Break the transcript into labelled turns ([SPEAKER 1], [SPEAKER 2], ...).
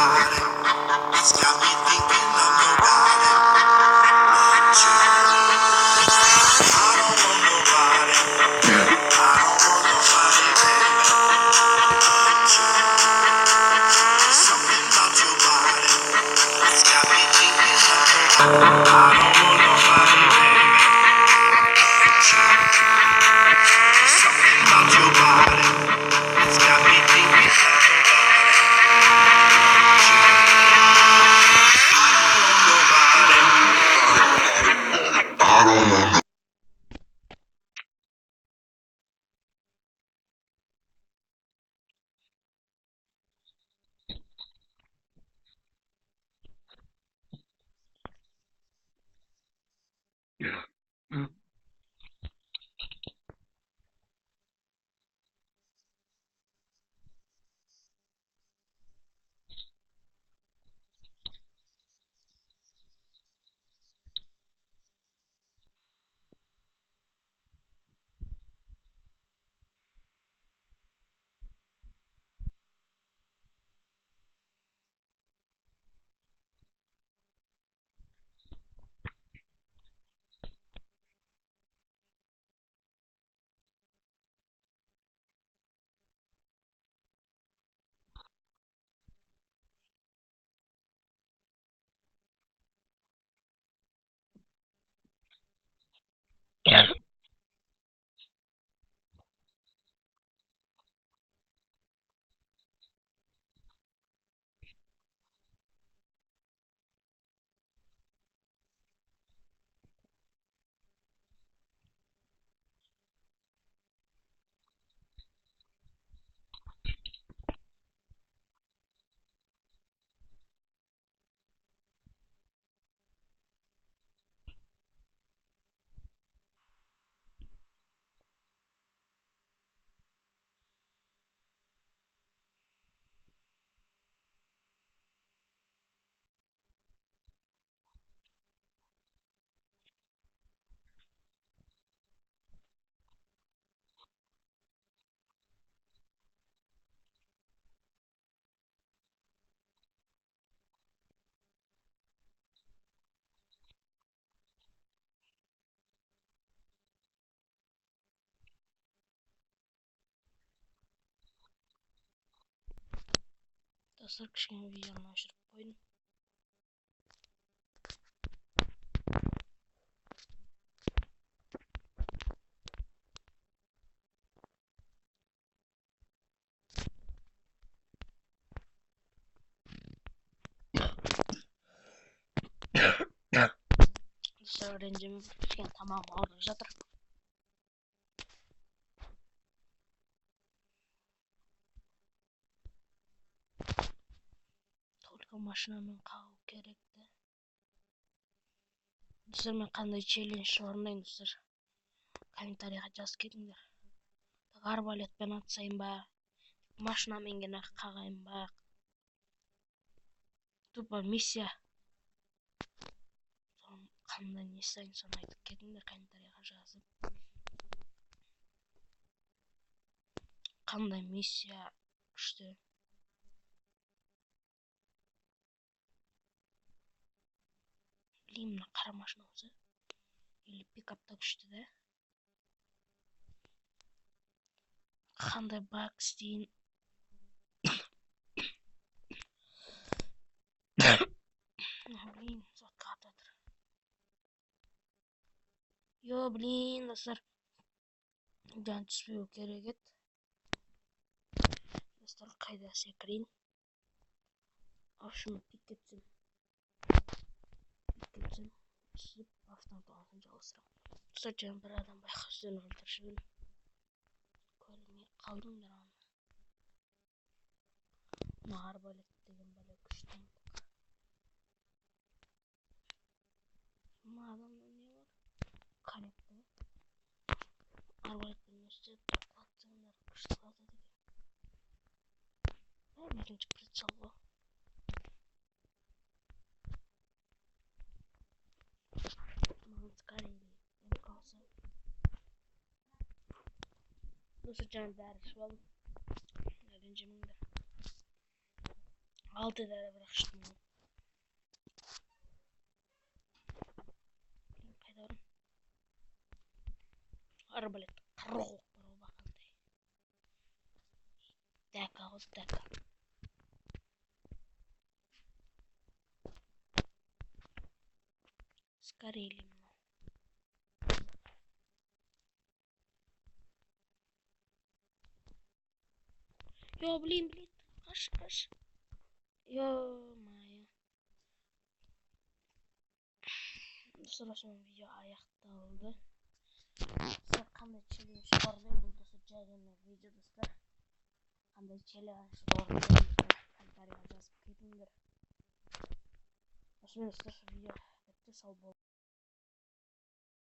[SPEAKER 1] body. It's got me thinking of nobody but you. I don't want nobody. I don't want nobody, baby, but you. Something about your body. It's got me thinking of nobody. I don't want nobody, baby, but you. Something about your body. It's got me thinking of
[SPEAKER 2] Dostlar, kішкене видеоны өшіріп қойдым. Dostlar, ренжімей, кішкене тамағым ауырып жатыр. Только машинамен қағу керекті. Достар, мен қандай челлендж орындайын, достар? Комментарийға жазып кетіңдер. Арбалетпен атсайын ба, машинамен генә қағайын ба, тупо миссия. Қандай не істейін, соны айтып кетіңдер комментарийға жазып. Қандай миссия күшті. Білеймін, қара машина өзі. Или пикапта күшті де. Қандай баг істейін. Блин, сотқа ататыр. Йо, блин, достар. Жан түспеу керек еді. Достар, қайда секірейін. В общем, пикетсін. Түсіп, автоматты жалғастырам. Достар, жаңа бір адам байқап сөзін өлтіршігін. Көрмей қалдыңдар оны. Мына арбалет деген бәле күшті. Мына адамда не бар? Қанетті. Арбалетпен өстеп, құлатсаңдар күшті қалады деген. Екінші прицел ғой. Скорее, қалса. Достар, жаңа дәрі ішіп алдым. Ренжімеңдер. 6 дәрі бірақ іштім ғой. Қайдарым? Арбалет. Қырық оқ бар ол бақандай. Дәка ғой, дәка. Скорейли мынау. Yo, блин. Қаш. Ё-моё. Достар, осымен видео аяқталды. Сіздер қандай челлендж орындаймын, бұл достар жай ғана видео достар. Қандай челлендж орындаймын, комментарийға жазып кетіңдер. Осымен достар, видео бітті, сау болыңыздар.